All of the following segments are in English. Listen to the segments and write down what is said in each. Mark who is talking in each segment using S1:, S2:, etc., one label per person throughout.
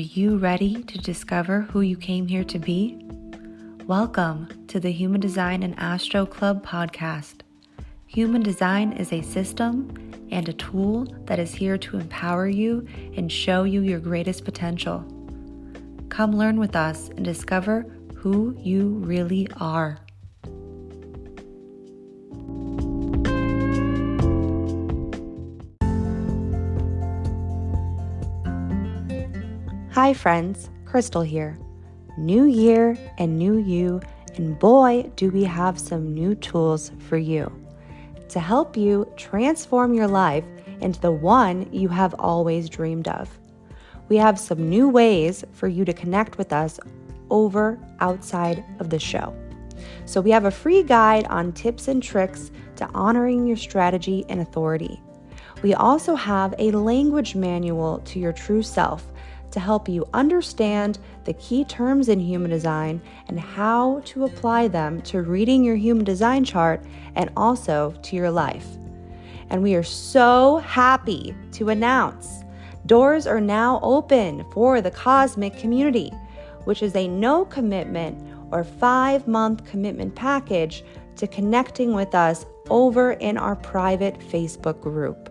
S1: you ready to discover who you came here to be? Welcome to the Human Design and Astro Club podcast. Human Design is a system and a tool that is here to empower you and show you your greatest potential. Come learn with us and discover who you really are. Hi friends, Krystle here. New year and new you, and boy, do we have some new tools for you to help you transform your life into the one you have always dreamed of. We have some new ways for you to connect with us outside of the show. So we have a free guide on tips and tricks to honoring your strategy and authority. We also have a language manual to your true self to help you understand the key terms in human design and how to apply them to reading your human design chart and also to your life. And we are so happy to announce doors are now open for the Cosmic Community, which is a no commitment or 5-month commitment package to connecting with us over in our private Facebook group.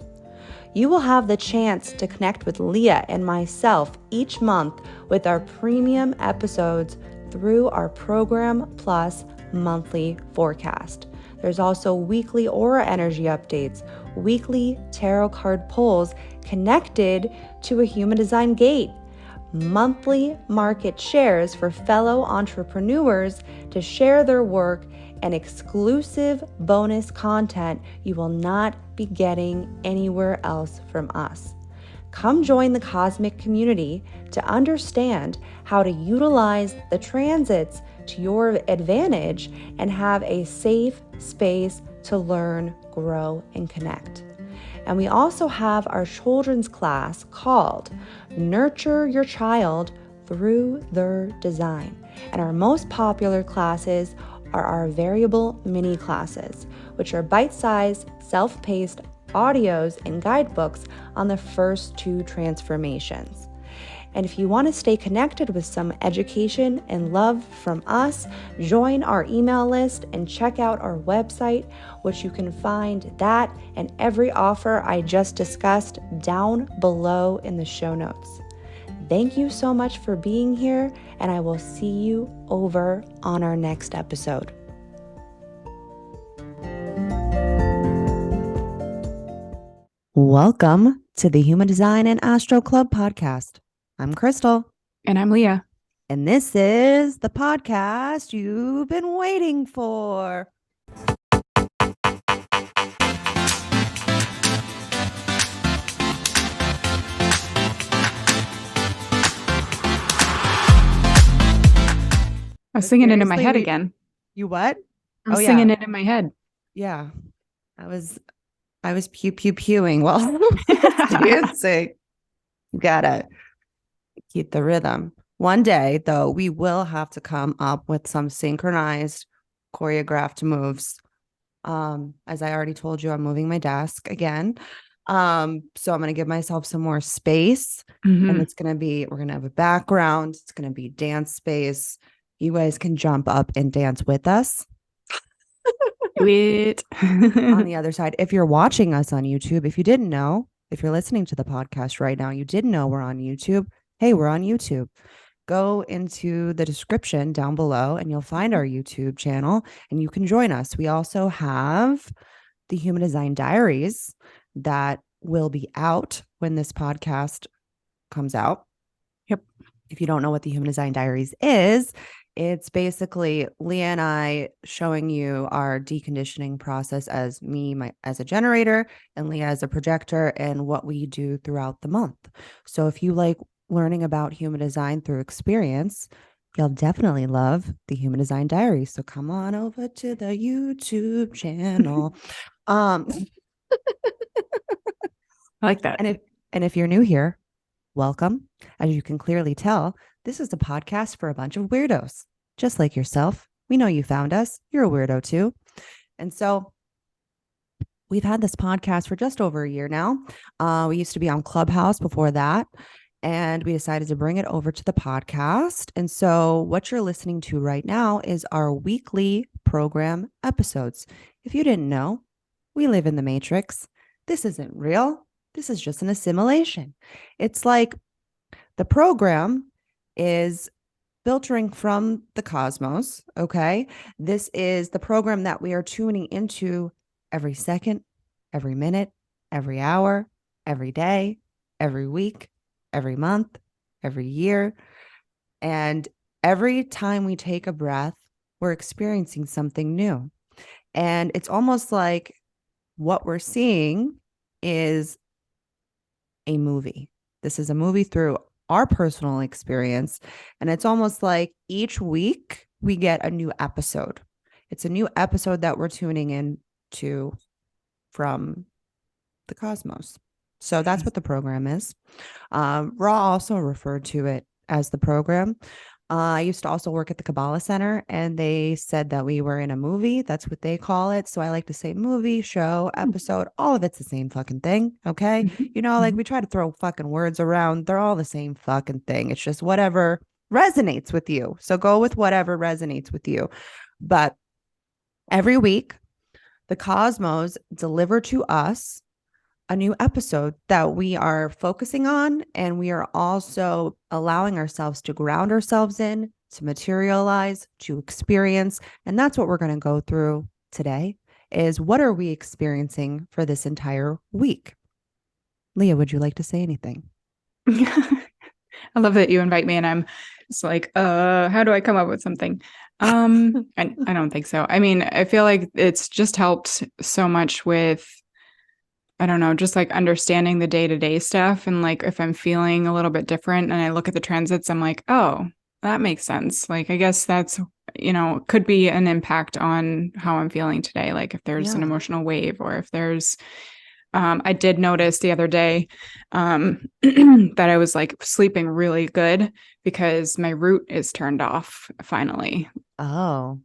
S1: You will have the chance to connect with Leah and myself each month with our premium episodes through our Program Plus monthly forecast. There's also weekly aura energy updates, weekly tarot card pulls connected to a human design gate, monthly market shares for fellow entrepreneurs to share their work, and exclusive bonus content you will not be getting anywhere else from us. Come join the Cosmic Community to understand how to utilize the transits to your advantage and have a safe space to learn, grow, and connect. And we also have our children's class called Nurture Your Child Through Their Design. And our most popular classes are our variable mini classes, which are bite-sized, self-paced audios and guidebooks on the first 2 transformations. And if you want to stay connected with some education and love from us, join our email list and check out our website, which you can find that and every offer I just discussed down below in the show notes. Thank you so much for being here, and I will see you over on our next episode. Welcome to the Human Design and Astro Club podcast. I'm Krystle.
S2: And I'm Leah.
S1: And this is the podcast you've been waiting for.
S2: I was singing it in my head again.
S1: You what?
S2: I'm singing it in my head.
S1: Yeah. I was pew-pew-pewing while dancing. You gotta keep the rhythm. One day, though, we will have to come up with some synchronized, choreographed moves. As I already told you, I'm moving my desk again. So I'm going to give myself some more space. And we're going to have a background. It's going to be dance space. You guys can jump up and dance with us.
S2: Do it.
S1: On the other side, if you're watching us on YouTube, if you didn't know, if you're listening to the podcast right now, you didn't know we're on YouTube. Hey, we're on YouTube. Go into the description down below and you'll find our YouTube channel and you can join us. We also have the Human Design Diaries that will be out when this podcast comes out.
S2: Yep.
S1: If you don't know what the Human Design Diaries is, it's basically Leah and I showing you our deconditioning process as as a generator and Leah as a projector and what we do throughout the month. So if you like learning about human design through experience, you'll definitely love the Human Design Diaries. So come on over to the YouTube channel.
S2: I like that.
S1: And if you're new here, welcome. As you can clearly tell, this is a podcast for a bunch of weirdos, just like yourself. We know you found us. You're a weirdo too. And so we've had this podcast for just over a year now. We used to be on Clubhouse before that. and we decided to bring it over to the podcast. And so, what you're listening to right now is our weekly program episodes. If you didn't know, we live in the Matrix. This isn't real. This is just an assimilation. It's like the program is filtering from the cosmos. Okay. This is the program that we are tuning into every second, every minute, every hour, every day, every week, every month, every year. And every time we take a breath, we're experiencing something new. And it's almost like what we're seeing is a movie. This is a movie through our personal experience. And it's almost like each week we get a new episode. It's a new episode that we're tuning in to from the cosmos. So that's what the program is. Ra also referred to it as the program. I used to also work at the Kabbalah Center, and they said that we were in a movie. That's what they call it. So I like to say movie, show, episode, all of it's the same fucking thing. Okay. Like we try to throw fucking words around. They're all the same fucking thing. It's just whatever resonates with you. So go with whatever resonates with you. But every week, the cosmos deliver to us a new episode that we are focusing on, and we are also allowing ourselves to ground ourselves in, to materialize, to experience. And that's what we're going to go through today is what are we experiencing for this entire week? Leah, would you like to say anything?
S2: I love that you invite me and I'm just like, how do I come up with something? I don't think so. I mean, I feel like it's just helped so much with, I don't know, just like understanding the day-to-day stuff. And like, if I'm feeling a little bit different and I look at the transits, I'm like, oh, that makes sense. Like, I guess that's, could be an impact on how I'm feeling today. Like if there's an emotional wave or if there's, I did notice the other day that I was like sleeping really good because my root is turned off finally.
S1: Oh.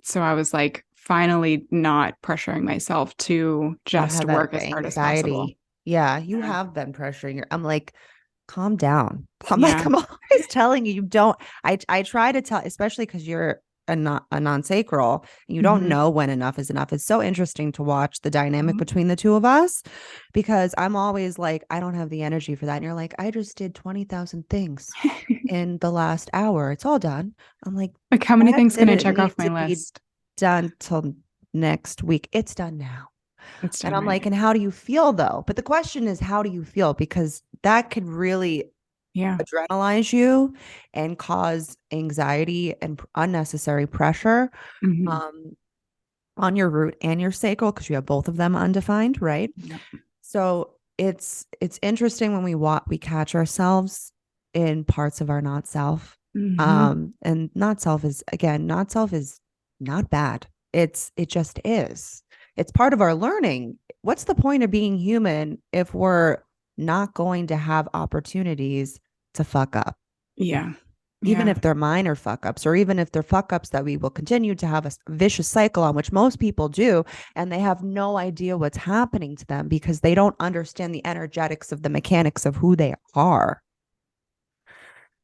S2: So I was like finally not pressuring myself to just work as hard as possible.
S1: Yeah, you have been pressuring I'm like, calm down. I'm always telling you, you don't. I try to tell, especially because you're a non-sacral, you don't know when enough is enough. It's so interesting to watch the dynamic between the two of us, because I'm always like, I don't have the energy for that. And you're like, I just did 20,000 things in the last hour. It's all done. I'm like
S2: how many things can I check off my list?
S1: Done till next week. It's done now.
S2: It's done,
S1: and I'm
S2: right?
S1: like, and how do you feel though? But the question is, how do you feel? Because that could really adrenalize you and cause anxiety and unnecessary pressure on your root and your sacral, because you have both of them undefined, right?
S2: Yep.
S1: So it's interesting when we catch ourselves in parts of our not self. And not self is not bad. It just is. It's part of our learning. What's the point of being human if we're not going to have opportunities to fuck up?
S2: Yeah.
S1: Even if they're minor fuck ups, or even if they're fuck ups that we will continue to have a vicious cycle on, which most people do, and they have no idea what's happening to them because they don't understand the energetics of the mechanics of who they are.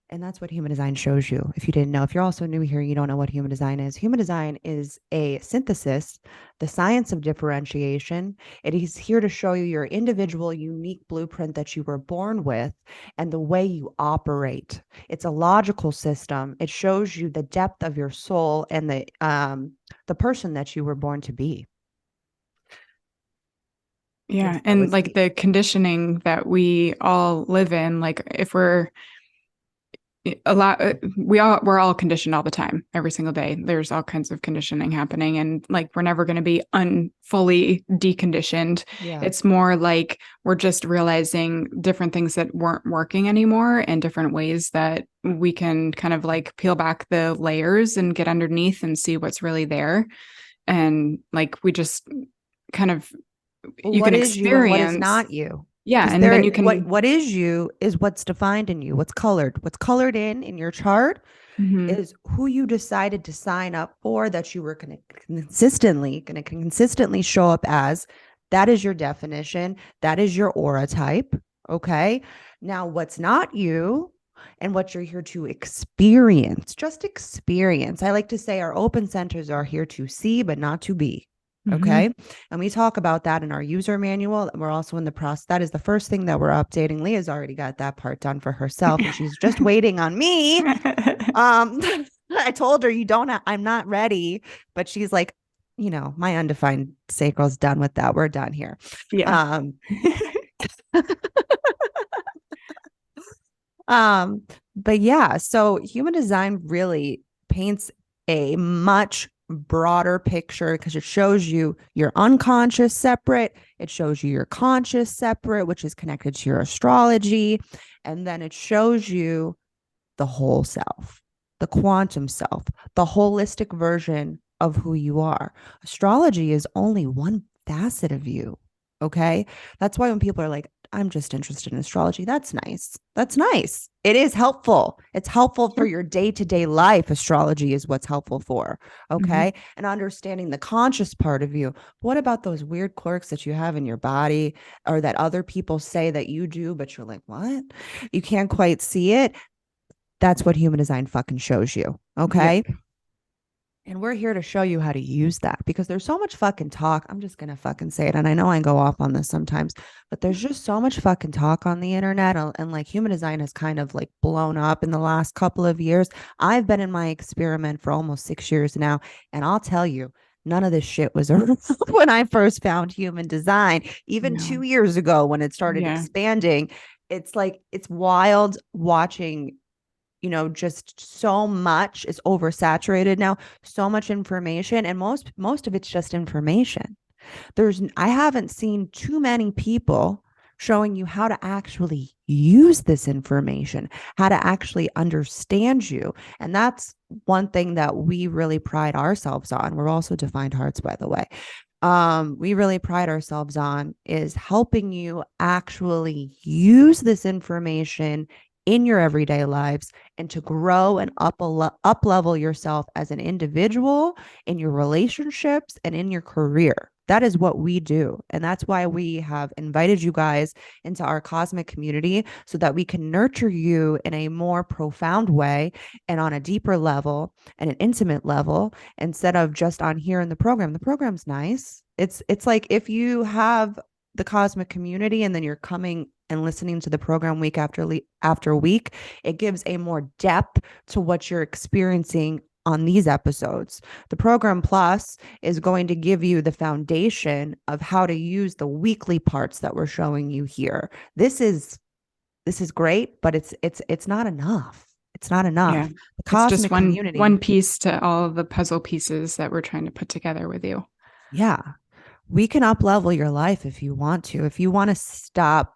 S1: And that's what human design shows you. If you didn't know, if you're also new here, you don't know what human design is. Human design is a synthesis, the science of differentiation. It is here to show you your individual, unique blueprint that you were born with and the way you operate. It's a logical system. It shows you the depth of your soul and the person that you were born to be.
S2: Yeah. And like the conditioning that we all live in, like if we're we're all conditioned all the time, every single day. There's all kinds of conditioning happening, and like we're never going to be fully deconditioned. It's more like we're just realizing different things that weren't working anymore and different ways that we can kind of like peel back the layers and get underneath and see what's really there. And like we just kind of you can experience
S1: you and what is not you.
S2: Yeah. And then you can
S1: what is you is what's defined in you, what's colored in your chart is who you decided to sign up for, that you were going to consistently show up as. That is your definition. That is your aura type. Okay. Now, what's not you and what you're here to experience, just experience. I like to say our open centers are here to see, but not to be.
S2: Hmm.
S1: Okay. And we talk about that in our user manual. We're also in the process. That is the first thing that we're updating. Leah's already got that part done for herself, and she's just waiting on me. I told her I'm not ready, but she's like, my undefined sacral's done with that. We're done here.
S2: Yeah.
S1: Um, Um, but yeah, so human design really paints a much broader picture because it shows you your unconscious separate, it shows you your conscious separate, which is connected to your astrology, and then it shows you the whole self, the quantum self, the holistic version of who you are. Astrology is only one facet of you. Okay. That's why when people are like, I'm just interested in astrology, that's nice. That's nice. It is helpful. It's helpful for
S2: Sure.
S1: your day to day life. Astrology is what's helpful for.
S2: Hmm.
S1: Okay. And understanding the conscious part of you. What about those weird quirks that you have in your body or that other people say that you do, but you're like, what? You can't quite see it. That's what human design fucking shows you.
S2: Yep.
S1: Okay. And we're here to show you how to use that because there's so much fucking talk. I'm just going to fucking say it. And I know I go off on this sometimes, but there's just so much fucking talk on the internet. And like human design has kind of like blown up in the last couple of years. I've been in my experiment for almost 6 years now. And I'll tell you, none of this shit was around when I first found human design, even
S2: No.
S1: 2 years ago when it started
S2: Yeah.
S1: expanding. It's like, it's wild watching just so much is oversaturated now, so much information, and most of it's just information. I haven't seen too many people showing you how to actually use this information, how to actually understand you. And that's one thing that we really pride ourselves on. We're also defined hearts, by the way. We really pride ourselves on is helping you actually use this information in your everyday lives and to grow and up level yourself as an individual in your relationships and in your career. That is what we do. And that's why we have invited you guys into our cosmic community so that we can nurture you in a more profound way and on a deeper level and an intimate level instead of just on here in the program. The program's nice. It's like if you have the cosmic community and then you're coming and listening to the program week after week, it gives a more depth to what you're experiencing on these episodes. The program plus is going to give you the foundation of how to use the weekly parts that we're showing you here. This is great, but it's not enough. It's not
S2: Yeah.
S1: enough. The
S2: It's just
S1: cosmic
S2: one
S1: community,
S2: piece to all of the puzzle pieces that we're trying to put together with you.
S1: yeah, we can up level your life if you want to. If you want to stop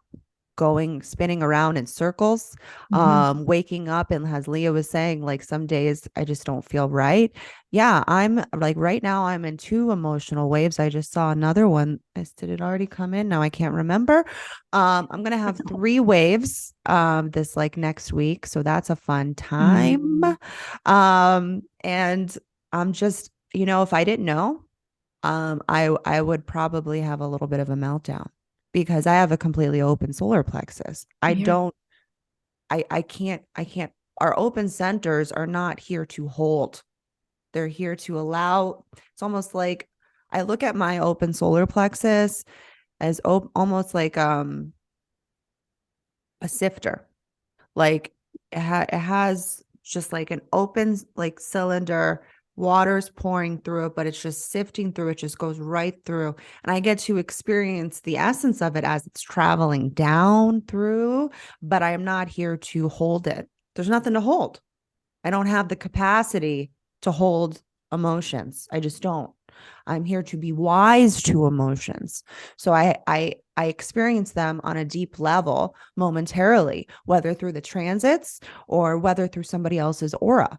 S1: going spinning around in circles,
S2: Hmm.
S1: waking up, and as Leah was saying, like some days I just don't feel right. Yeah, I'm like right now I'm in two emotional waves. I just saw another one. Did it already come in? Now I can't remember. I'm gonna have three waves this like next week. So that's a fun time.
S2: Mm.
S1: And I'm just, if I didn't know, I would probably have a little bit of a meltdown because I have a completely open solar plexus. I
S2: Yeah.
S1: don't, I can't. Our open centers are not here to hold. They're here to allow. It's almost like I look at my open solar plexus as almost like a sifter. Like it has just like an open like cylinder, water's pouring through it, but it's just sifting through it, just goes right through. And I get to experience the essence of it as it's traveling down through, but I am not here to hold it. There's nothing to hold. I don't have the capacity to hold emotions. I just don't. I'm here to be wise to emotions. So I experience them on a deep level momentarily, whether through the transits or whether through somebody else's aura.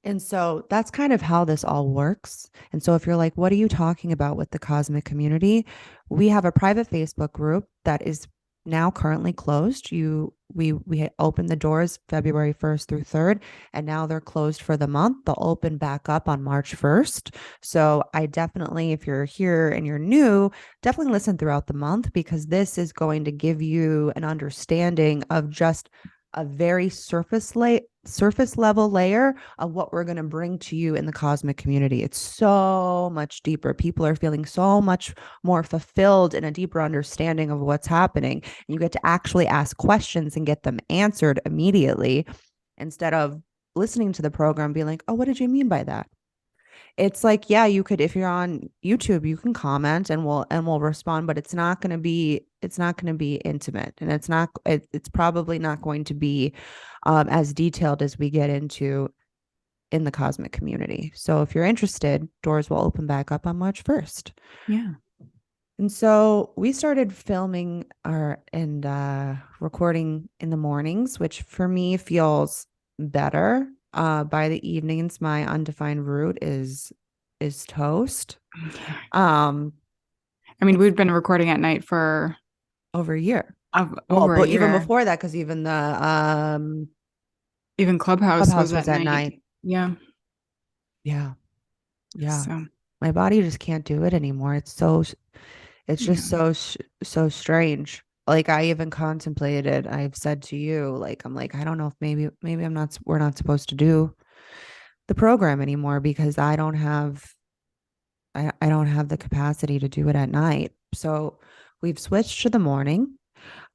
S1: And so that's kind of how this all works. And so if you're like, what are you talking about with the cosmic community? We have a private Facebook group that is now currently closed. we had opened the doors February 1st through 3rd, and now they're closed for the month. They'll open back up on March 1st. So I definitely, if you're here and you're new, definitely listen throughout the month, because this is going to give you an understanding of just a very surface level layer of what we're going to bring to you in the cosmic community. It's so much deeper. People are feeling so much more fulfilled in a deeper understanding of what's happening. And you get to actually ask questions and get them answered immediately, instead of listening to the program being like, oh, what did you mean by that? It's like, yeah, you could, if you're on YouTube, you can comment and we'll respond, but it's not going to be intimate, and it's probably not going to be as detailed as we get into in the cosmic community. So if you're interested, doors will open back up on March 1st.
S2: Yeah.
S1: And so we started filming and recording in the mornings, which for me feels better. By the evenings, my undefined root is toast. Um,
S2: I mean, we've been recording at night for
S1: over a year. Well,
S2: over a
S1: but even
S2: year.
S1: before that, because even the
S2: Even Clubhouse
S1: clubhouse
S2: was
S1: was
S2: at
S1: at
S2: night.
S1: night.
S2: Yeah.
S1: Yeah, yeah.
S2: So,
S1: My body just can't do it anymore. It's
S2: yeah.
S1: just so strange. Like I even contemplated, I've said to you, like I'm like, I don't know if maybe we're not supposed to do the program anymore, because I don't have the capacity to do it at night. So we've switched to the morning.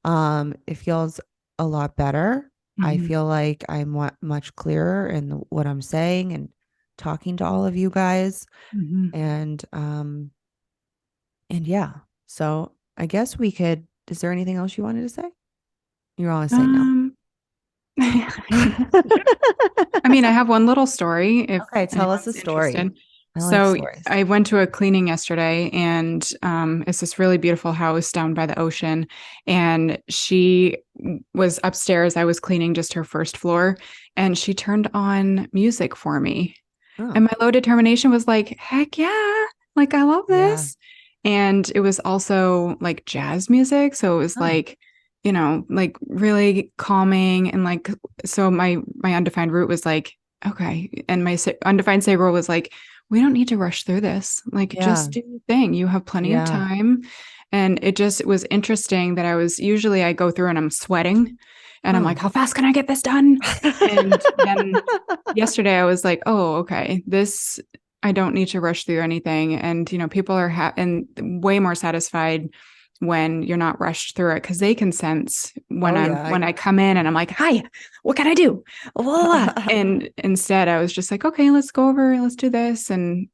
S1: It feels a lot better. I
S2: Mhm.
S1: feel like I'm much clearer in what I'm saying and talking to all of you guys.
S2: Mhm.
S1: And yeah, so I guess we could. Is there anything else you wanted to say? You always say no.
S2: Um, I mean, I have one little story if
S1: Okay, tell us a
S2: anyone's
S1: story.
S2: interested.
S1: I like
S2: So
S1: stories.
S2: I went to a cleaning yesterday, and it's this really beautiful house down by the ocean. And she was upstairs. I was cleaning just her first floor, and she turned on music for me.
S1: Oh,
S2: And my low determination was like, heck yeah, like I love
S1: yeah.
S2: this. And it was also like jazz music. So it was
S1: Oh,
S2: like, like really calming. And like, so my undefined root was like, okay. And my undefined sacral was like, we don't need to rush through this. Like,
S1: yeah.
S2: just do your thing. You have plenty of
S1: Yeah.
S2: time. And it was interesting that I go through and I'm sweating and I'm
S1: Oh.
S2: like, how fast can I get this done? And then yesterday I was like, oh, okay, I don't need to rush through anything. And, people are and way more satisfied when you're not rushed through it because they can sense
S1: Oh yeah.
S2: when I come in and I'm like, hi, what can I do? And instead I was just like, okay, let's do this. And,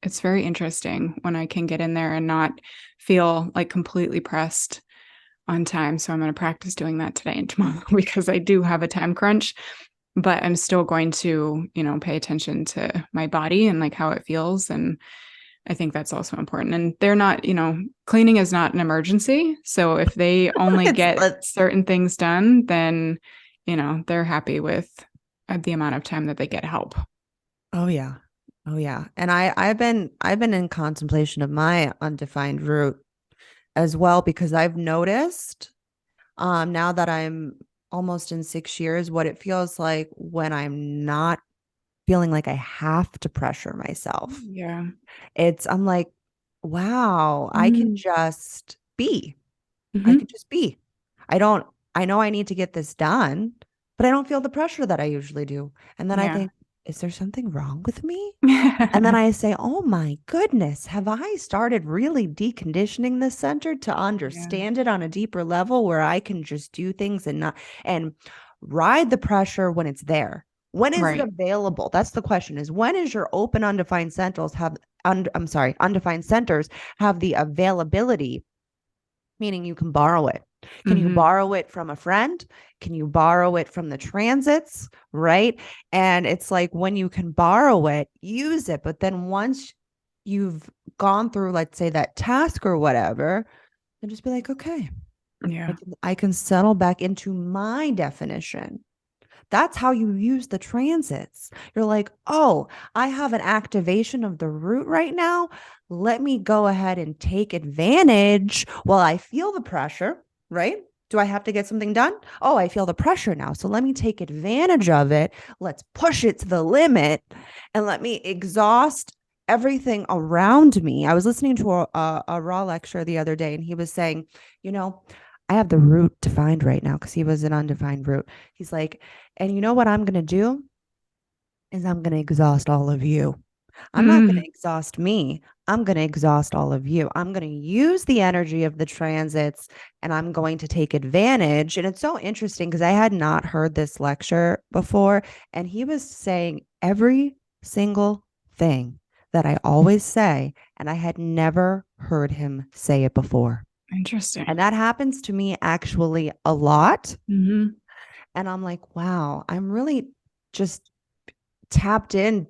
S2: it's very interesting when I can get in there and not feel like completely pressed on time. So I'm going to practice doing that today and tomorrow because I do have a time crunch, but I'm still going to, pay attention to my body and like how it feels. And I think that's also important. And they're not, cleaning is not an emergency. So if they only
S1: it's
S2: get certain things done, then, they're happy with the amount of time that they get help.
S1: Oh yeah. Oh yeah. And I've been in contemplation of my undefined root as well, because I've noticed now that I'm almost in 6 years, what it feels like when I'm not feeling like I have to pressure myself.
S2: Yeah.
S1: I'm like, wow, I can
S2: Mm-hmm.
S1: just be. I
S2: Mm-hmm.
S1: can just be. I don't, I know I need to get this done, but I don't feel the pressure that I usually do. And then I
S2: Yeah.
S1: think, is there something wrong with me? And then I say, oh my goodness, have I started really deconditioning this center to
S2: Yeah.
S1: understand it on a deeper level where I can just do things and ride the pressure when it's there? When is it
S2: Right.
S1: available? That's the question, is when is your open undefined centers undefined centers have the availability, meaning you can borrow it. Can you
S2: Mm-hmm.
S1: borrow it from a friend? Can you borrow it from the transits? Right. And it's like when you can borrow it, use it. But then once you've gone through, let's say, that task or whatever, then just be like, okay, I
S2: Yeah.
S1: can, I can settle back into my definition. That's how you use the transits. You're like, oh, I have an activation of the root right now. Let me go ahead and take advantage while I feel the pressure, right? Do I have to get something done? Oh, I feel the pressure now. So let me take advantage of it. Let's push it to the limit and let me exhaust everything around me. I was listening to a raw lecture the other day, and he was saying, you know, I have the root defined right now because he was an undefined root. He's like, and you know what I'm going to do is I'm going to exhaust all of you. I'm not going to
S2: Mm,
S1: exhaust me. I'm going to exhaust all of you. I'm going to use the energy of the transits and I'm going to take advantage. And it's so interesting because I had not heard this lecture before. And he was saying every single thing that I always say. And I had never heard him say it before. And
S2: interesting.
S1: that happens to me actually a lot.
S2: Hmm.
S1: And I'm like, wow, I'm really just tapped in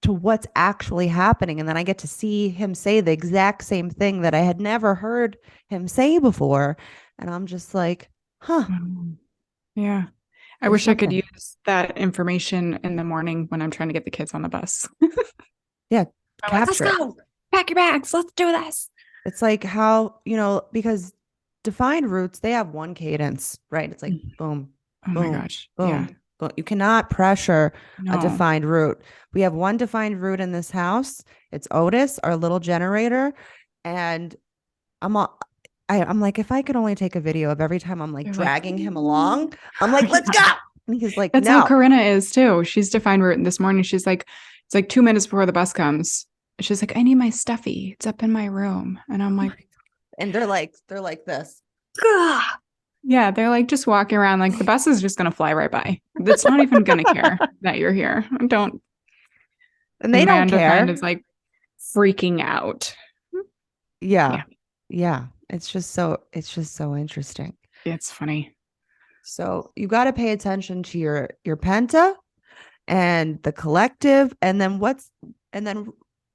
S1: to what's actually happening. And then I get to see him say the exact same thing that I had never heard him say before. And I'm just like, huh,
S2: Yeah. I
S1: there's
S2: wish I could
S1: something.
S2: use that information in the morning when I'm trying to get the kids on the bus.
S1: Yeah,
S2: I'm like, let's
S1: capture it.
S2: go. Pack your bags. Let's do this.
S1: It's like how, because defined roots, they have one cadence, right? It's like
S2: Mm.
S1: boom,
S2: Oh my
S1: boom,
S2: gosh. Yeah.
S1: boom, boom. You cannot pressure a
S2: No.
S1: defined root. We have one defined root in this house. It's Otis, our little generator. And I'm all, I'm like, if I could only take a video of every time I'm like
S2: They're like,
S1: dragging him along, I'm like, let's
S2: yeah.
S1: go. And he's like,
S2: That's how
S1: no.
S2: Corinna is too. She's defined route this morning. She's like, it's like 2 minutes before the bus comes. She's like, I need my stuffy. It's up in my room. And I'm like,
S1: And they're like this.
S2: "Gah." Yeah, they're like just walking around like the bus is just gonna fly right by. It's not even gonna care that you're here. Don't.
S1: And they
S2: And my
S1: don't
S2: undefined
S1: care.
S2: is like freaking out.
S1: Yeah.
S2: Yeah,
S1: Yeah. It's just so interesting.
S2: it's funny.
S1: So you got to pay attention to your penta and the collective, and then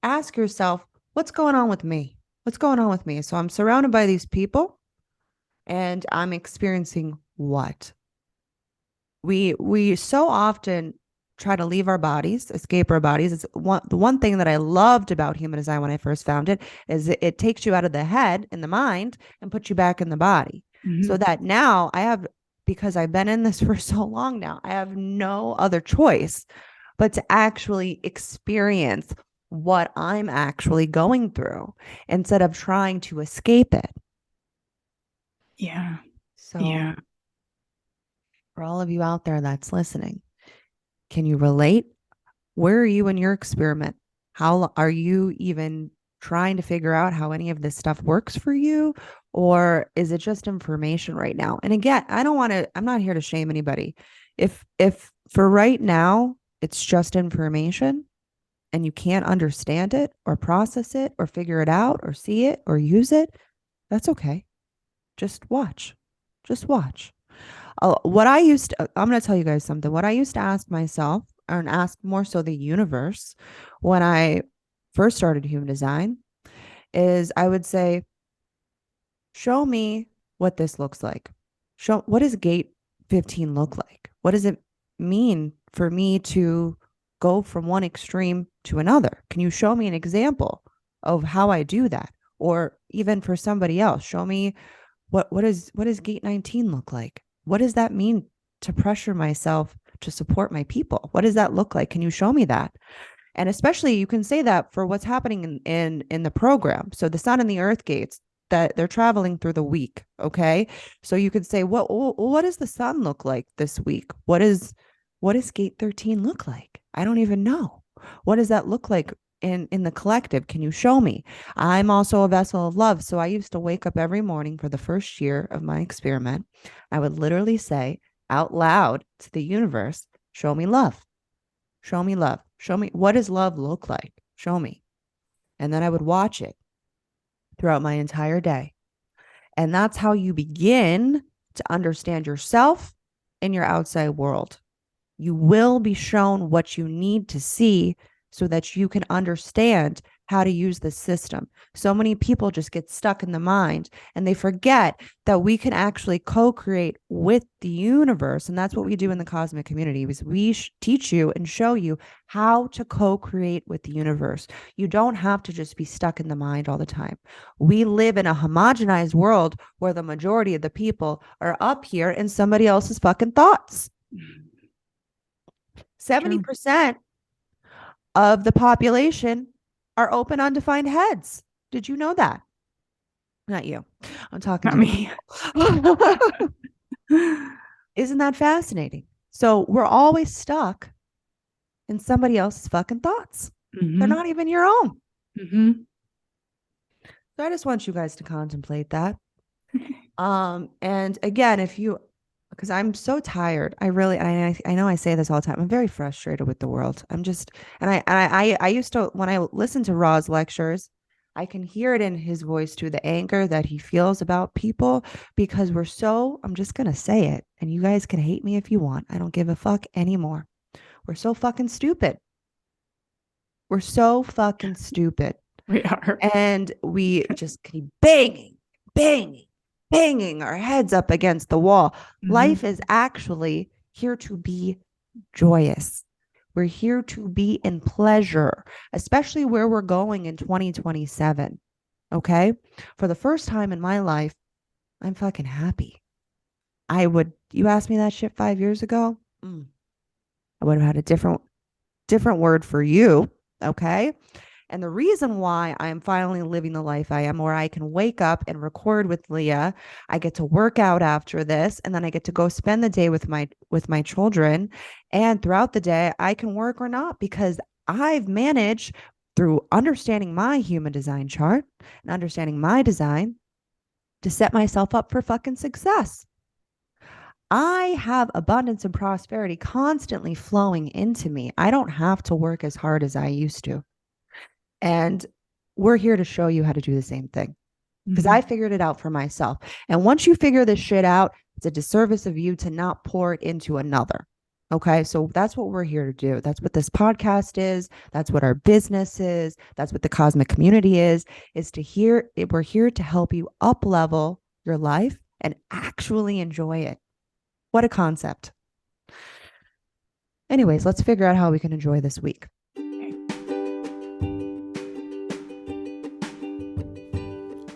S1: ask yourself, what's going on with me? What's going on with me? So I'm surrounded by these people and I'm experiencing what? We so often try to leave our bodies, escape our bodies. It's the one thing that I loved about human design when I first found it is it takes you out of the head and the mind and puts you back in the body. So
S2: Mhm.
S1: that now I have, because I've been in this for so long now, I have no other choice but to actually experience what I'm actually going through instead of trying to escape it.
S2: Yeah,
S1: So
S2: yeah.
S1: for all of you out there that's listening, can you relate? Where are you in your experiment? How are you even trying to figure out how any of this stuff works for you? Or is it just information right now? And again, I'm not here to shame anybody. If for right now, it's just information and you can't understand it or process it or figure it out or see it or use it, that's okay. Just watch. Just watch. I'm going to tell you guys something. What I used to ask myself, or ask more so the universe, when I first started human design, is I would say, show me what this looks like. What does gate 15 look like? What does it mean for me to go from one extreme to another? Can you show me an example of how I do that? Or even for somebody else, show me what does gate 19 look like? What does that mean to pressure myself to support my people? What does that look like? Can you show me that? And especially you can say that for what's happening in the program. So the sun and the earth gates, that they're traveling through the week, okay? So you could say, what does the sun look like this week? What does gate 13 look like? I don't even know. What does that look like in the collective? Can you show me? I'm also a vessel of love. So I used to wake up every morning for the first year of my experiment. I would literally say out loud to the universe, show me love. Show me love. Show me, what does love look like? Show me. And then I would watch it throughout my entire day. And that's how you begin to understand yourself and your outside world. You will be shown what you need to see so that you can understand how to use the system. So many people just get stuck in the mind and they forget that we can actually co-create with the universe. And that's what we do in the cosmic community, is we teach you and show you how to co-create with the universe. You don't have to just be stuck in the mind all the time. We live in a homogenized world where the majority of the people are up here in somebody else's fucking thoughts. 70% of the population are open, undefined heads. Did you know that? Not you. I'm talking
S2: Not
S1: to
S2: me.
S1: Isn't that fascinating? So we're always stuck in somebody else's fucking thoughts. They're not even your own. So I just want you guys to contemplate that. And again, because I'm so tired, I know I say this all the time. I'm very frustrated with the world. I used to, when I listen to Ra's lectures, I can hear it in his voice too, the anger that he feels about people, because I'm just going to say it, and you guys can hate me if you want. I don't give a fuck anymore. We're so fucking stupid. We're so fucking stupid.
S2: We are.
S1: And we just keep banging our heads up against the wall. Life is actually here to be joyous. We're here to be in pleasure, especially where we're going in 2027. Okay. For the first time in my life, I'm fucking happy. You asked me that shit 5 years ago, I would have had a different word for you. Okay. And the reason why I'm finally living the life I am, where I can wake up and record with Leah, I get to work out after this, and then I get to go spend the day with my children. And throughout the day, I can work or not, because I've managed, through understanding my human design chart and understanding my design, to set myself up for fucking success. I have abundance and prosperity constantly flowing into me. I don't have to work as hard as I used to. And we're here to show you how to do the same thing, because I figured it out for myself. And once you figure this shit out, it's a disservice of you to not pour it into another. Okay. So that's what we're here to do. That's what this podcast is. That's what our business is. That's what the cosmic community is we're here to help you up level your life and actually enjoy it. What a concept. Anyways, let's figure out how we can enjoy this week.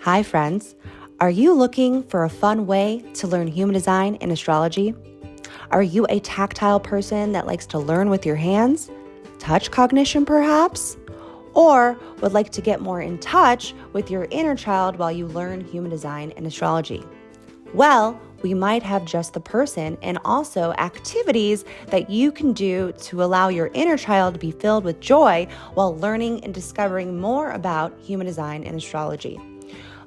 S1: Hi, friends. Are you looking for a fun way to learn human design and astrology? Are you a tactile person that likes to learn with your hands? Touch cognition, perhaps? Or would like to get more in touch with your inner child while you learn human design and astrology? Well, we might have just the person, and also activities that you can do to allow your inner child to be filled with joy while learning and discovering more about human design and astrology.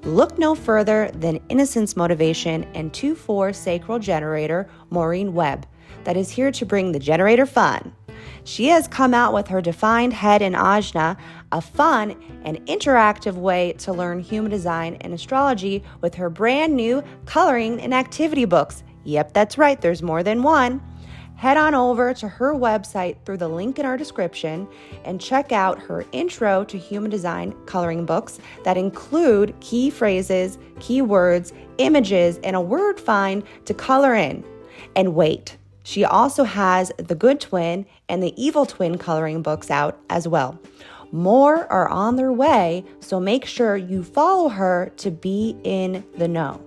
S1: Look no further than Innocence Motivation and 2/4 Sacral Generator, Maureen Webb, that is here to bring the generator fun. She has come out with her Defined Head in Ajna, a fun and interactive way to learn human design and astrology with her brand new coloring and activity books. Yep, that's right, there's more than one. Head on over to her website through the link in our description and check out her Intro to Human Design coloring books that include key phrases, keywords, images, and a word find to color in. And wait, she also has the Good Twin and the Evil Twin coloring books out as well. More are on their way, so make sure you follow her to be in the know.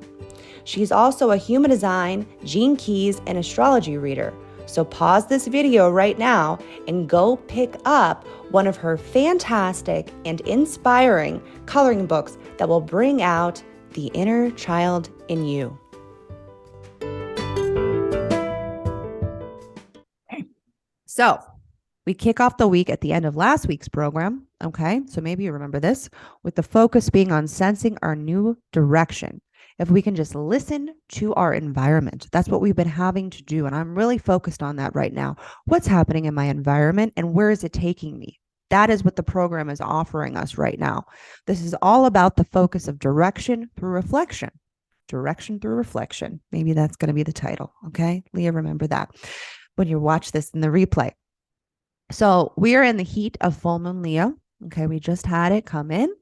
S1: She's also a human design, gene keys, and astrology reader. So pause this video right now and go pick up one of her fantastic and inspiring coloring books that will bring out the inner child in you. Okay. So we kick off the week at the end of last week's program. Okay. So maybe you remember this, with the focus being on sensing our new direction. If we can just listen to our environment, that's what we've been having to do. And I'm really focused on that right now. What's happening in my environment and where is it taking me? That is what the program is offering us right now. This is all about the focus of direction through reflection. Direction through reflection. Maybe that's going to be the title. Okay. Leah, remember that when you watch this in the replay. So we are in the heat of full moon Leo. Okay, we just had it come in.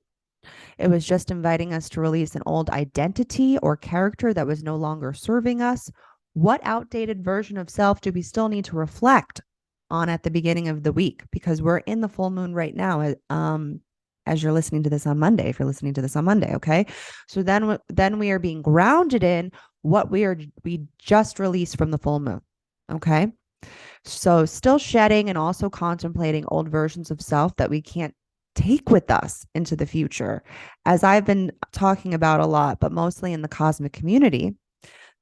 S1: It was just inviting us to release an old identity or character that was no longer serving us. What outdated version of self do we still need to reflect on at the beginning of the week? Because we're in the full moon right now. As you're listening to this on Monday, if you're listening to this on Monday, okay. So then we are being grounded in what we just released from the full moon, okay. So still shedding and also contemplating old versions of self that we can't take with us into the future. As I've been talking about a lot, but mostly in the cosmic community,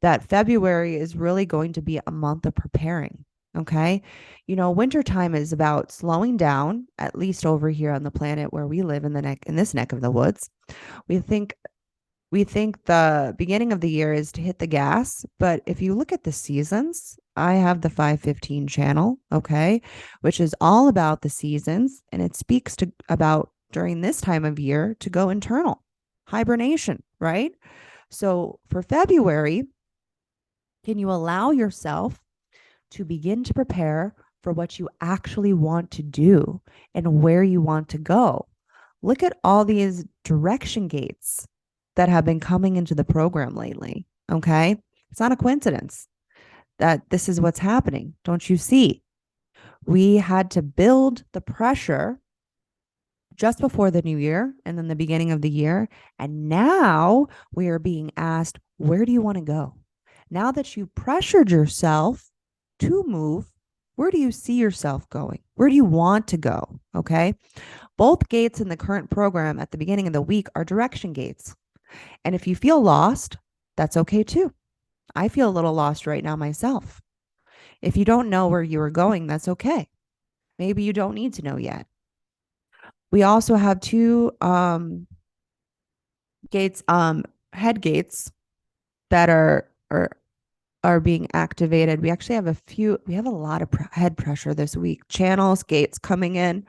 S1: that February is really going to be a month of preparing. Okay. Wintertime is about slowing down, at least over here on the planet where we live in this neck of the woods. We think we think the beginning of the year is to hit the gas, but if you look at the seasons, I have the 515 channel, okay, which is all about the seasons, and it speaks to about during this time of year to go internal, hibernation, right? So for February, can you allow yourself to begin to prepare for what you actually want to do and where you want to go? Look at all these direction gates that have been coming into the program lately. Okay. It's not a coincidence that this is what's happening. Don't you see? We had to build the pressure just before the new year and then the beginning of the year. And now we are being asked, where do you want to go? Now that you pressured yourself to move, where do you see yourself going? Where do you want to go? Okay. Both gates in the current program at the beginning of the week are direction gates. And if you feel lost, that's okay too. I feel a little lost right now myself. If you don't know where you are going, that's okay. Maybe you don't need to know yet. We also have two gates, head gates that are being activated. We actually have we have a lot of head pressure this week. Channels, gates coming in.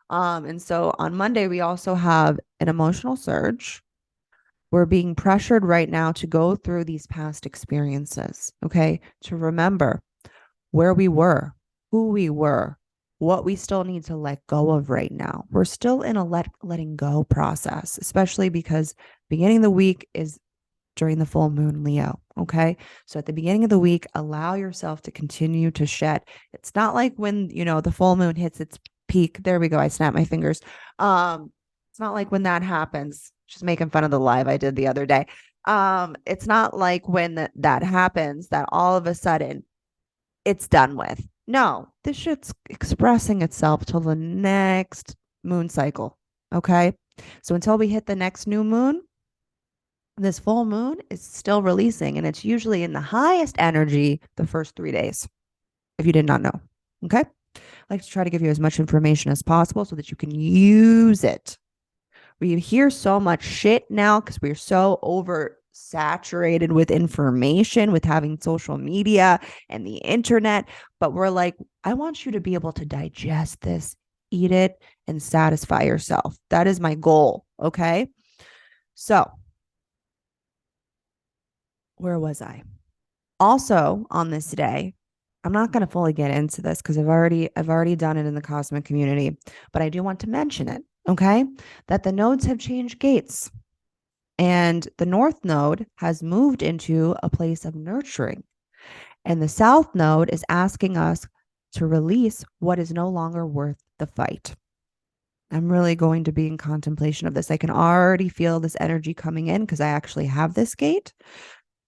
S1: And so on Monday, we also have an emotional surge. We're being pressured right now to go through these past experiences, okay? To remember where we were, who we were, what we still need to let go of right now. We're still in a letting go process, especially because beginning of the week is during the full moon Leo. Okay. So at the beginning of the week, allow yourself to continue to shed. It's not like when, the full moon hits its peak. There we go. I snapped my fingers. It's not like when that happens, just making fun of the live I did the other day. It's not like when that happens that all of a sudden it's done with. No, this shit's expressing itself till the next moon cycle. Okay. So until we hit the next new moon, this full moon is still releasing, and it's usually in the highest energy the first 3 days, if you did not know. Okay. I like to try to give you as much information as possible so that you can use it. We hear so much shit now because we're so oversaturated with information, with having social media and the internet. But we're like, I want you to be able to digest this, eat it, and satisfy yourself. That is my goal. Okay. So, where was I? Also, on this day, I'm not going to fully get into this because I've already done it in the cosmic community, but I do want to mention it, okay? That the nodes have changed gates, and the north node has moved into a place of nurturing, and the south node is asking us to release what is no longer worth the fight. I'm really going to be in contemplation of this. I can already feel this energy coming in because I actually have this gate.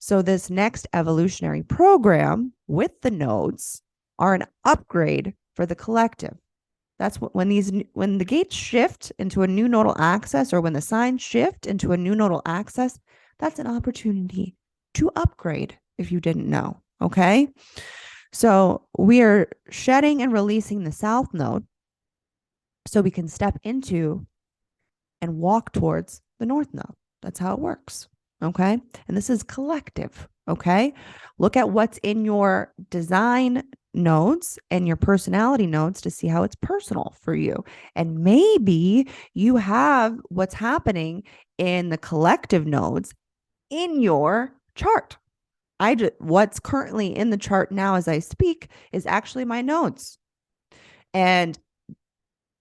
S1: So this next evolutionary program with the nodes are an upgrade for the collective. That's when the gates shift into a new nodal axis, or when the signs shift into a new nodal axis, that's an opportunity to upgrade if you didn't know. Okay. So we are shedding and releasing the south node so we can step into and walk towards the north node. That's how it works. Okay. And this is collective. Okay. Look at what's in your design nodes and your personality nodes to see how it's personal for you. And maybe you have what's happening in the collective nodes in your chart. What's currently in the chart now as I speak is actually my nodes. And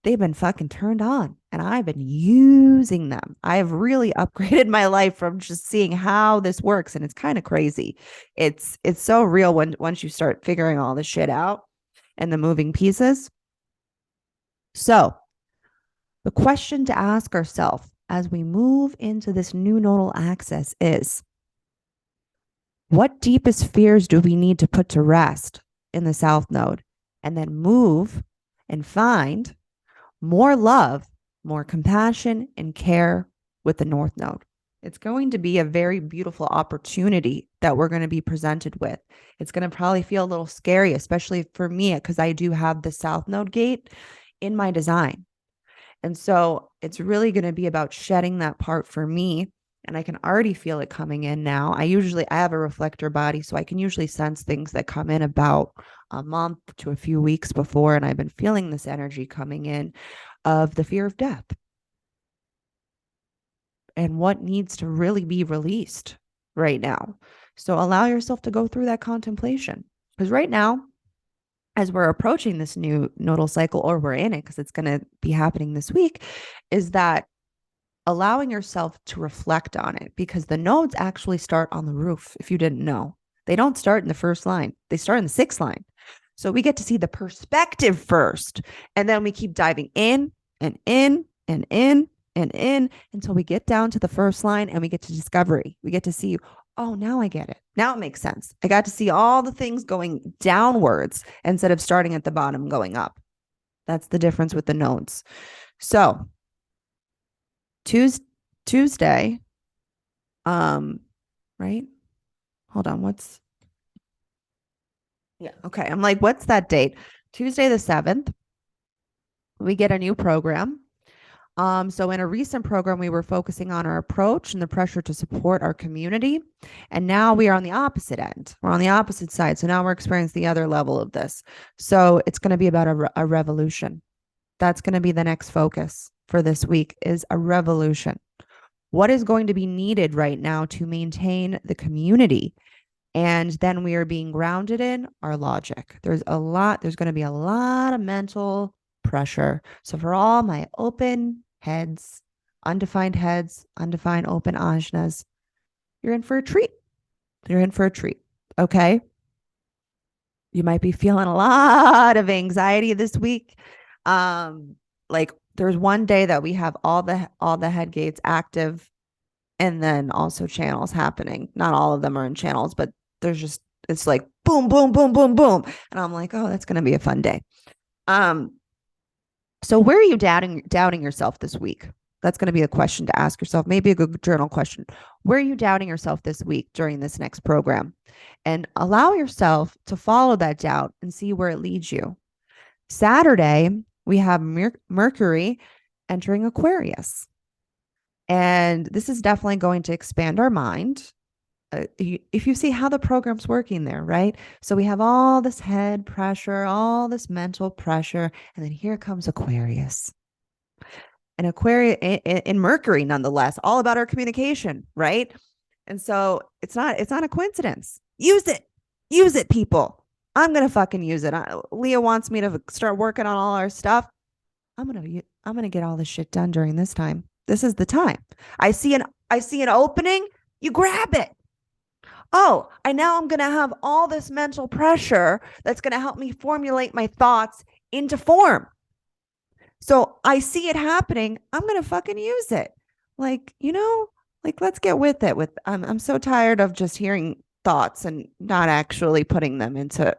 S1: they've been fucking turned on and I've been using them. I have really upgraded my life from just seeing how this works. And it's kind of crazy. It's so real when once you start figuring all this shit out and the moving pieces. So the question to ask ourselves as we move into this new nodal axis is, what deepest fears do we need to put to rest in the South Node? And then move and find more love, more compassion, and care with the North Node. It's going to be a very beautiful opportunity that we're going to be presented with. It's going to probably feel a little scary, especially for me, because I do have the South Node gate in my design. And so it's really going to be about shedding that part for me. And I can already feel it coming in now. I have a reflector body, so I can usually sense things that come in about a month to a few weeks before. And I've been feeling this energy coming in of the fear of death and what needs to really be released right now. So allow yourself to go through that contemplation. Because right now, as we're approaching this new nodal cycle, or we're in it because it's going to be happening this week, is that allowing yourself to reflect on it, because the nodes actually start on the roof. If you didn't know, they don't start in the first line, they start in the sixth line. So we get to see the perspective first, and then we keep diving in and in and in and in until we get down to the first line and we get to discovery. We get to see, oh, now I get it. Now it makes sense. I got to see all the things going downwards instead of starting at the bottom going up. That's the difference with the nodes. So Tuesday, right? Hold on, okay. I'm like, what's that date? Tuesday the 7th, we get a new program. So in a recent program, we were focusing on our approach and the pressure to support our community. And now we are on the opposite end. We're on the opposite side. So now we're experiencing the other level of this. So it's going to be about a revolution. That's going to be the next focus for this week, is a revolution. What is going to be needed right now to maintain the community? And then we are being grounded in our logic. There's going to be a lot of mental pressure. So for all my open heads, undefined open ajnas, you're in for a treat. You're in for a treat. Okay. You might be feeling a lot of anxiety this week. Like there's one day that we have all the head gates active, and then also channels happening. Not all of them are in channels, but it's like boom, boom, boom, boom, boom. And I'm like, oh, that's going to be a fun day. So where are you doubting yourself this week? That's going to be a question to ask yourself. Maybe a good journal question. Where are you doubting yourself this week during this next program? And allow yourself to follow that doubt and see where it leads you. Saturday, we have Mercury entering Aquarius. And this is definitely going to expand our mind. If you see how the program's working there, right? So we have all this head pressure, all this mental pressure, and then here comes Aquarius. And Aquarius in Mercury, nonetheless, all about our communication, right? And so it's not a coincidence. Use it, people. I'm gonna fucking use it. Leah wants me to start working on all our stuff. I'm gonna get all this shit done during this time. This is the time. I see an opening. You grab it. Oh, I'm going to have all this mental pressure that's going to help me formulate my thoughts into form. So I see it happening. I'm going to fucking use it. Like, let's get with it. I'm so tired of just hearing thoughts and not actually putting them into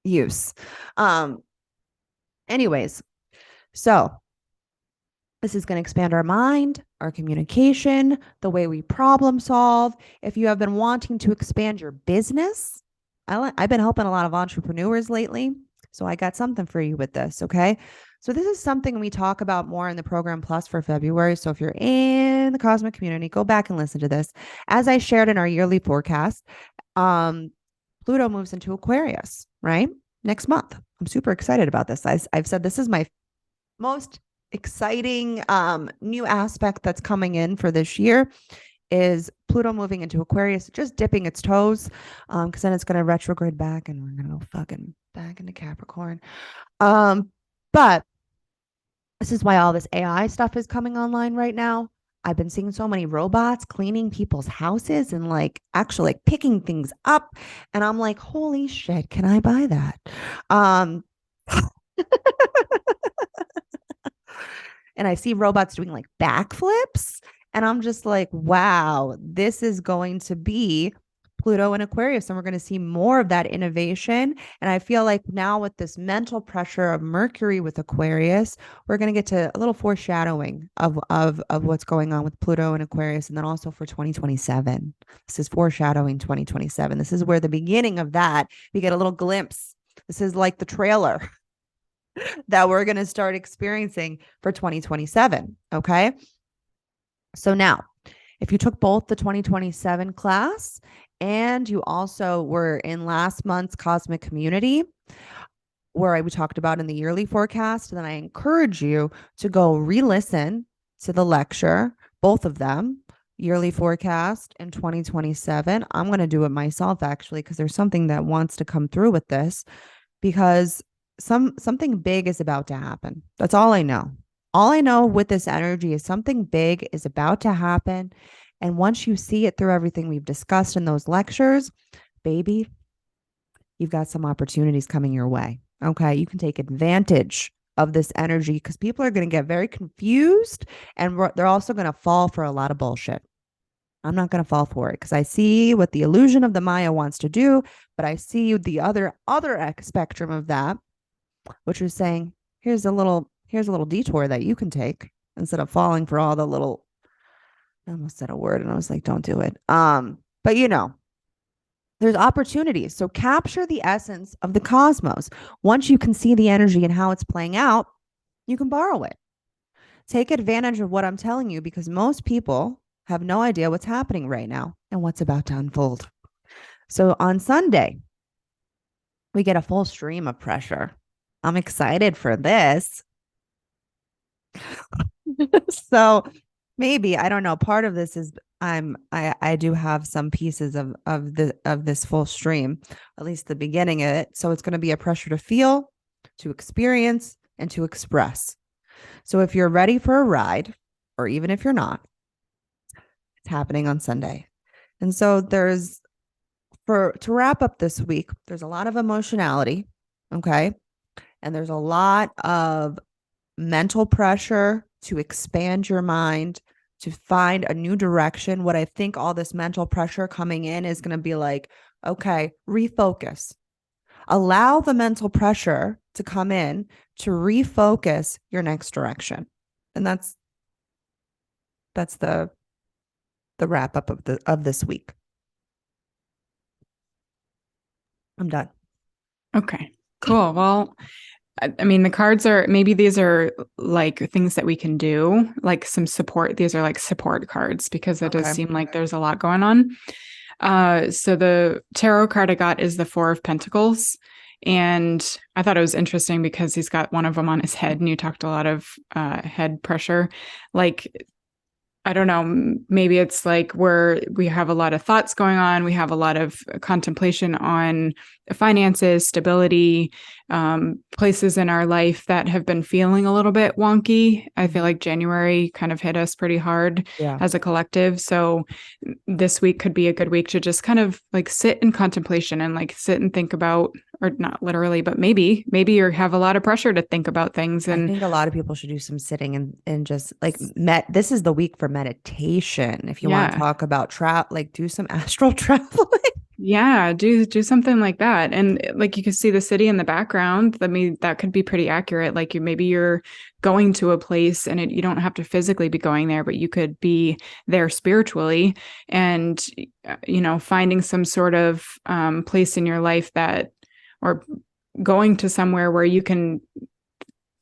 S1: use. Anyways, so this is going to expand our mind, our communication, the way we problem solve. If you have been wanting to expand your business, I've been helping a lot of entrepreneurs lately. So I got something for you with this. Okay. So this is something we talk about more in the program plus for February. So if you're in the cosmic community, go back and listen to this. As I shared in our yearly forecast, Pluto moves into Aquarius, right? Next month. I'm super excited about this. I've said this is my most exciting new aspect that's coming in for this year is Pluto moving into Aquarius, just dipping its toes, because then it's going to retrograde back and we're going to go fucking back into Capricorn. But this is why all this AI stuff is coming online right now. I've been seeing so many robots cleaning people's houses and like actually like picking things up. And I'm like, holy shit, can I buy that? Um, and I see robots doing like backflips. And I'm just like, wow, this is going to be Pluto and Aquarius. And we're going to see more of that innovation. And I feel like now with this mental pressure of Mercury with Aquarius, we're going to get to a little foreshadowing of what's going on with Pluto and Aquarius. And then also for 2027. This is foreshadowing 2027. This is where the beginning of that, we get a little glimpse. This is like the trailer that we're going to start experiencing for 2027. Okay. So now, if you took both the 2027 class and you also were in last month's Cosmic Community, where we talked about in the yearly forecast, then I encourage you to go re listen to the lecture, both of them, yearly forecast in 2027. I'm going to do it myself actually, because there's something that wants to come through with this because something big is about to happen. That's all I know. All I know with this energy is something big is about to happen. And once you see it through everything we've discussed in those lectures, baby, you've got some opportunities coming your way. Okay. You can take advantage of this energy because people are going to get very confused and they're also going to fall for a lot of bullshit. I'm not going to fall for it because I see what the illusion of the Maya wants to do, but I see the other spectrum of that, which is saying here's a little detour that you can take instead of falling for all the little. I almost said a word and I was like, don't do it. But there's opportunities. So capture the essence of the cosmos. Once you can see the energy and how it's playing out, you can borrow it. Take advantage of what I'm telling you because most people have no idea what's happening right now and what's about to unfold. So on Sunday, we get a full stream of pressure. I'm excited for this. So maybe, I don't know, part of this is I do have some pieces of this full stream, at least the beginning of it. So it's going to be a pressure to feel, to experience, and to express. So if you're ready for a ride, or even if you're not, it's happening on Sunday. And so to wrap up this week, there's a lot of emotionality, okay? And there's a lot of mental pressure to expand your mind, to find a new direction. What I think all this mental pressure coming in is going to be like, okay, refocus. Allow the mental pressure to come in to refocus your next direction. And that's the wrap up of this week. I'm done.
S2: Okay, cool. Well, I mean, the cards are, maybe these are like things that we can do, like some support. These are like support cards because it does seem like there's a lot going on. So the tarot card I got is the Four of Pentacles. And I thought it was interesting because he's got one of them on his head, and you talked a lot of head pressure. Like, I don't know, maybe it's like where we have a lot of thoughts going on. We have a lot of contemplation on finances, stability, places in our life that have been feeling a little bit wonky. I feel like January kind of hit us pretty hard as a collective. So this week could be a good week to just kind of like sit in contemplation and like sit and think about, or not literally, but maybe you have a lot of pressure to think about things. And
S1: I think a lot of people should do some sitting and just like this is the week for meditation. If you want to talk about like do some astral traveling.
S2: Yeah, do something like that. And like you can see the city in the background. I mean, that could be pretty accurate. Like maybe you're going to a place and you don't have to physically be going there, but you could be there spiritually and, finding some sort of place in your life or going to somewhere where you can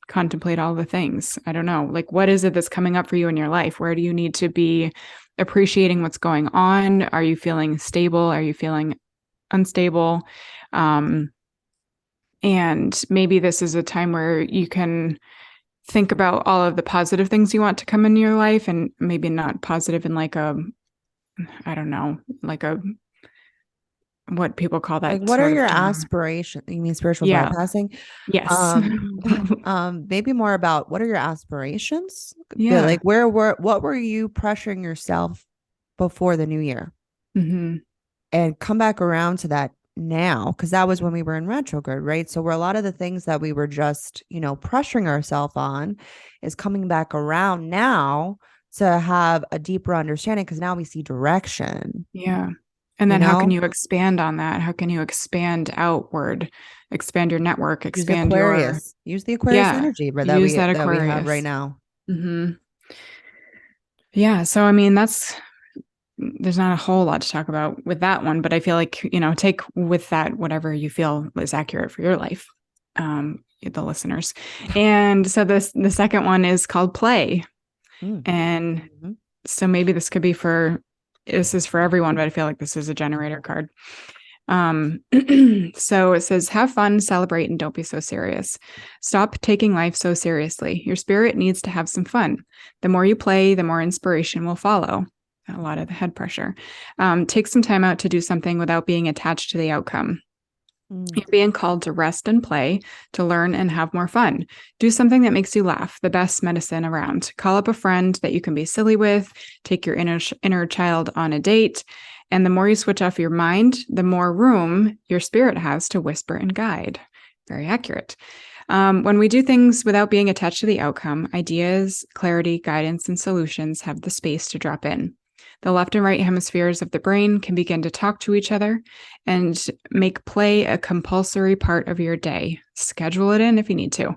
S2: contemplate all the things. I don't know, like what is it that's coming up for you in your life? Where do you need to be appreciating what's going on? Are you feeling stable? Are you feeling unstable? And maybe this is a time where you can think about all of the positive things you want to come into your life, and maybe not positive in like I don't know, like a what people call
S3: Like,
S2: that
S3: what are
S2: sort of
S3: your
S2: term.
S3: aspirations? You mean spiritual
S2: Yeah.
S3: bypassing?
S2: Yes.
S3: Maybe more about what are your aspirations?
S2: Yeah.
S3: Like, what were you pressuring yourself before the new year?
S2: Hmm.
S3: And come back around to that now, because that was when we were in retrograde, right? So, where a lot of the things that we were just, pressuring ourselves on is coming back around now to have a deeper understanding because now we see direction,
S2: Yeah. And
S3: you
S2: then how can
S3: know?
S2: you expand on that? How can you expand outward, expand your network,
S3: Use
S2: expand your,
S3: Aquarius. Use the Aquarius
S2: yeah,
S3: energy that
S2: use
S3: we
S2: that
S3: that we have right
S2: Aquarius.
S3: now.
S2: Hmm. Yeah. So, I mean, there's not a whole lot to talk about with that one, but I feel like, take with that whatever you feel is accurate for your life, the listeners. And so the second one is called play. And
S3: Mm-hmm.
S2: so maybe this is for everyone, but I feel like this is a generator card. So it says, have fun, celebrate, and don't be so serious. Stop taking life so seriously. Your spirit needs to have some fun. The more you play, the more inspiration will follow. A lot of the head pressure. Take some time out to do something without being attached to the outcome. You're being called to rest and play, to learn and have more fun. Do something that makes you laugh, the best medicine around. Call up a friend that you can be silly with, take your inner child on a date. And the more you switch off your mind, the more room your spirit has to whisper and guide. Very accurate. When we do things without being attached to the outcome, ideas, clarity, guidance, and solutions have the space to drop in. The left and right hemispheres of the brain can begin to talk to each other and make play a compulsory part of your day. Schedule it in if you need to.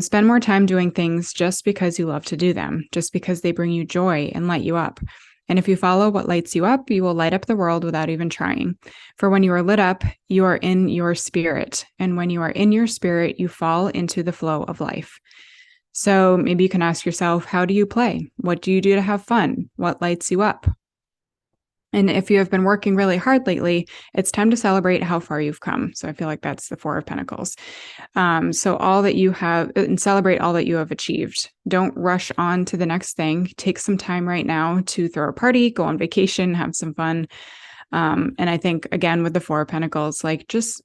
S2: Spend more time doing things just because you love to do them, just because they bring you joy and light you up. And if you follow what lights you up, you will light up the world without even trying. For when you are lit up, you are in your spirit. And when you are in your spirit, you fall into the flow of life. So maybe you can ask yourself, how do you play? What do you do to have fun? What lights you up? And if you have been working really hard lately, it's time to celebrate how far you've come. So I feel like that's the Four of Pentacles. So all that you have, and celebrate all that you have achieved. Don't rush on to the next thing. Take some time right now to throw a party, go on vacation, have some fun. And I think, again, with the Four of Pentacles, like just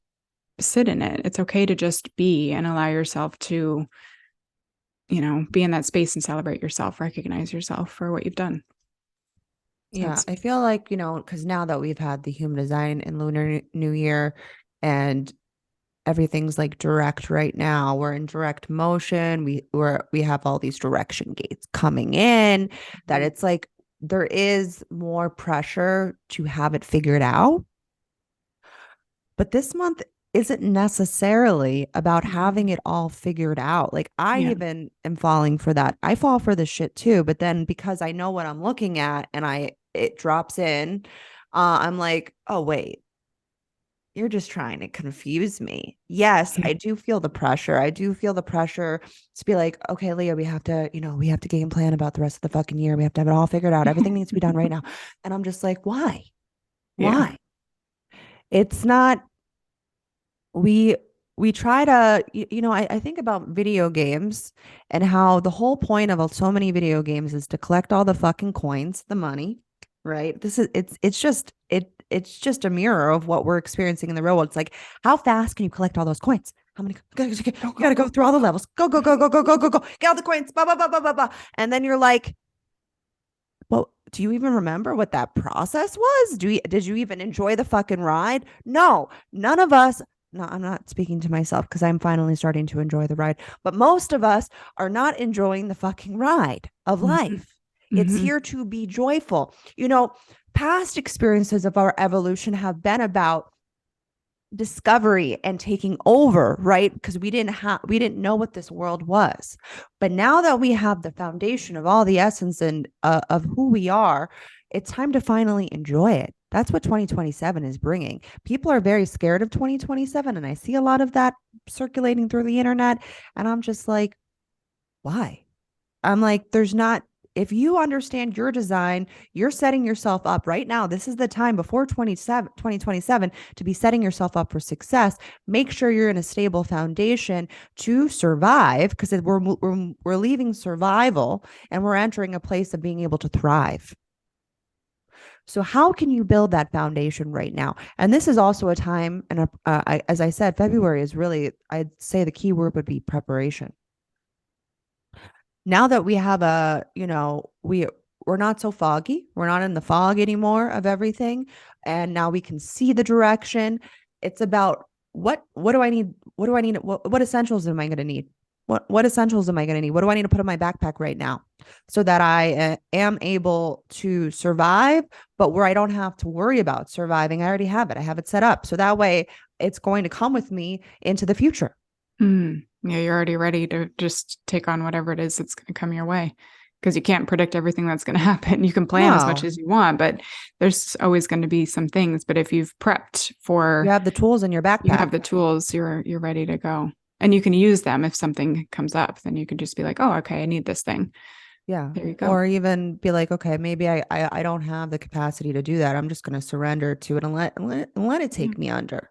S2: sit in it. It's okay to just be and allow yourself to, be in that space and celebrate yourself, recognize yourself for what you've done.
S3: Yeah, I feel like, because now that we've had the human design and Lunar New Year and everything's like direct right now, we're in direct motion. We have all these direction gates coming in that it's like there is more pressure to have it figured out. But this month isn't necessarily about having it all figured out. Like I
S2: Yeah.
S3: even am falling for that. I fall for this shit too, but then because I know what I'm looking at and it drops in, I'm like, oh wait, you're just trying to confuse me. Yes, I do feel the pressure. I do feel the pressure to be like, okay, Leah, we have to game plan about the rest of the fucking year. We have to have it all figured out. Everything needs to be done right now. And I'm just like, why?
S2: Yeah.
S3: Why? It's not we we try to I think about video games and how the whole point of so many video games is to collect all the fucking coins, the money, right? It's just a mirror of what we're experiencing in the real world. It's like, how fast can you collect all those coins? How many? You gotta go through all the levels. Go, go, go, go, go, go, go, go. Get all the coins. Blah, blah, blah, blah, blah, blah. And then you're like, well, do you even remember what that process was? Did you even enjoy the fucking ride? No, none of us. No, I'm not speaking to myself because I'm finally starting to enjoy the ride. But most of us are not enjoying the fucking ride of
S2: Mm-hmm.
S3: life. It's here to be joyful. Past experiences of our evolution have been about discovery and taking over, right? Because we didn't know what this world was. But now that we have the foundation of all the essence and of who we are, it's time to finally enjoy it. That's what 2027 is bringing. People are very scared of 2027, and I see a lot of that circulating through the internet, and I'm just like, why? I'm like, there's not, if you understand your design, you're setting yourself up right now. This is the time before 2027 to be setting yourself up for success. Make sure you're in a stable foundation to survive because we're leaving survival and we're entering a place of being able to thrive. So how can you build that foundation right now? And this is also a time, and as I said, February is really, I'd say the key word would be preparation. Now that we have we're not so foggy. We're not in the fog anymore of everything. And now we can see the direction. It's about what do I need? What do I need? What essentials am I going to need? What essentials am I going to need? What do I need to put in my backpack right now so that I am able to survive, but where I don't have to worry about surviving? I already have it. I have it set up. So that way it's going to come with me into the future.
S2: Yeah, you're already ready to just take on whatever it is that's going to come your way, because you can't predict everything that's going to happen. You can plan as much
S3: No.
S2: as you want, but there's always going to be some things. But if you've prepped for,
S3: You have the tools in your
S2: you
S3: backpack.
S2: have the tools, you're ready to go. And you can use them if something comes up, then you can just be like, oh, okay, I need this thing.
S3: Yeah.
S2: There you go.
S3: Or even be like, okay, maybe I don't have the capacity to do that. I'm just going to surrender to it and let it take me under.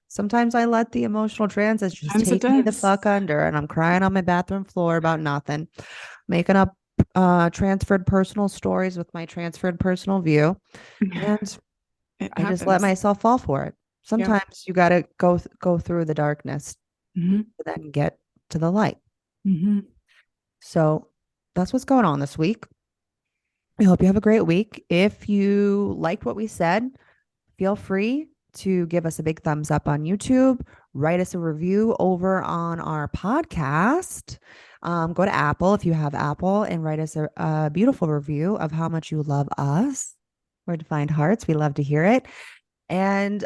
S3: Sometimes I let the emotional trances just
S2: Sometimes it
S3: take me the
S2: does.
S3: fuck under, and I'm crying on my bathroom floor about nothing, making up transferred personal stories with my transferred personal view. And
S2: It
S3: I just let
S2: happens.
S3: myself fall for it. Sometimes you got to go through the darkness
S2: Mm-hmm.
S3: to then get to the light.
S2: Mm-hmm.
S3: So that's what's going on this week. I hope you have a great week. If you liked what we said, feel free to give us a big thumbs up on YouTube, write us a review over on our podcast. Go to Apple if you have Apple and write us a beautiful review of how much you love us. We're Defined Hearts. We love to hear it. And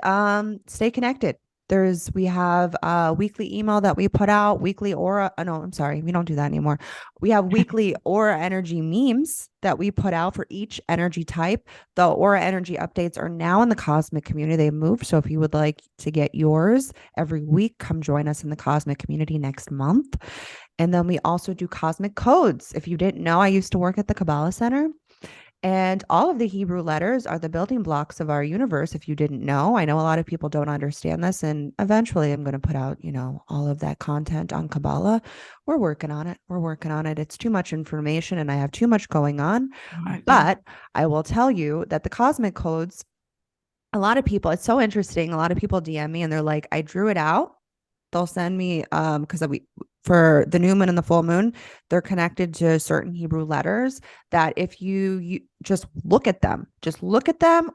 S3: stay connected. We have a weekly email that we put out, weekly aura. No, I'm sorry, we don't do that anymore. We have weekly aura energy memes that we put out for each energy type. The aura energy updates are now in the cosmic community. They've moved. So if you would like to get yours every week, come join us in the cosmic community next month. And then we also do cosmic codes. If you didn't know, I used to work at the Kabbalah Center. And all of the Hebrew letters are the building blocks of our universe. If you didn't know, I know a lot of people don't understand this. And eventually I'm going to put out, all of that content on Kabbalah. We're working on it. We're working on it. It's too much information and I have too much going on. But I will tell you that the cosmic codes, a lot of people, it's so interesting. A lot of people DM me and they're like, I drew it out. They'll send me because for the new moon and the full moon, they're connected to certain Hebrew letters that if you just look at them,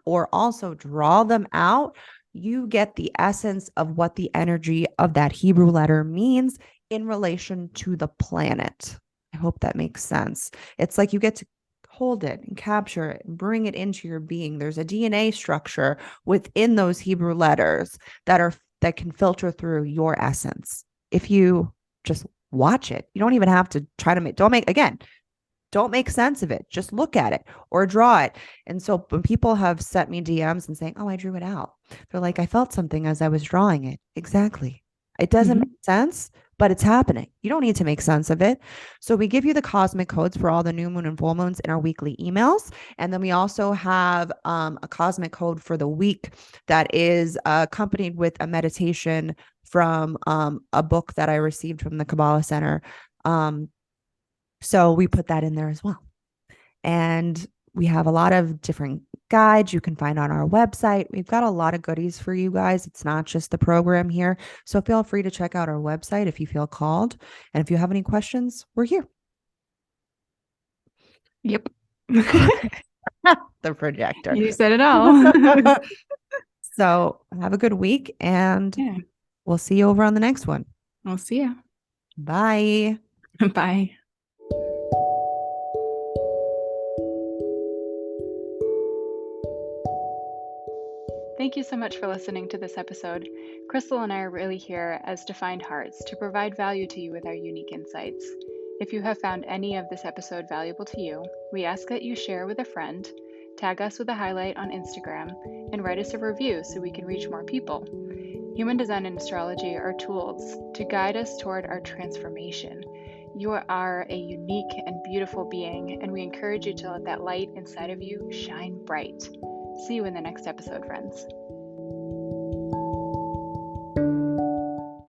S3: or also draw them out, you get the essence of what the energy of that Hebrew letter means in relation to the planet. I hope that makes sense. It's like you get to hold it and capture it and bring it into your being. There's a DNA structure within those Hebrew letters that can filter through your essence. If you just watch it, you don't even have to try to don't make sense of it. Just look at it or draw it. And so when people have sent me DMs and saying, oh, I drew it out, they're like, I felt something as I was drawing it. Exactly. It doesn't make sense, but it's happening. You don't need to make sense of it. So we give you the cosmic codes for all the new moon and full moons in our weekly emails. And then we also have a cosmic code for the week that is accompanied with a meditation from a book that I received from the Kabbalah Center. So we put that in there as well. And we have a lot of different guides you can find on our website. We've got a lot of goodies for you guys. It's not just the program here. So feel free to check out our website if you feel called. And if you have any questions, we're here.
S2: Yep.
S3: The projector.
S2: You said it all.
S3: So have a good week and we'll see you over on the next one.
S2: I'll see ya.
S3: Bye.
S2: Bye. Thank you so much for listening to this episode. Krystle and I are really here as Defined Hearts to provide value to you with our unique insights. If you have found any of this episode valuable to you, we ask that you share with a friend, tag us with a highlight on Instagram, and write us a review so we can reach more people. Human design and astrology are tools to guide us toward our transformation. You are a unique and beautiful being, and we encourage you to let that light inside of you shine bright. See you in the next episode, friends.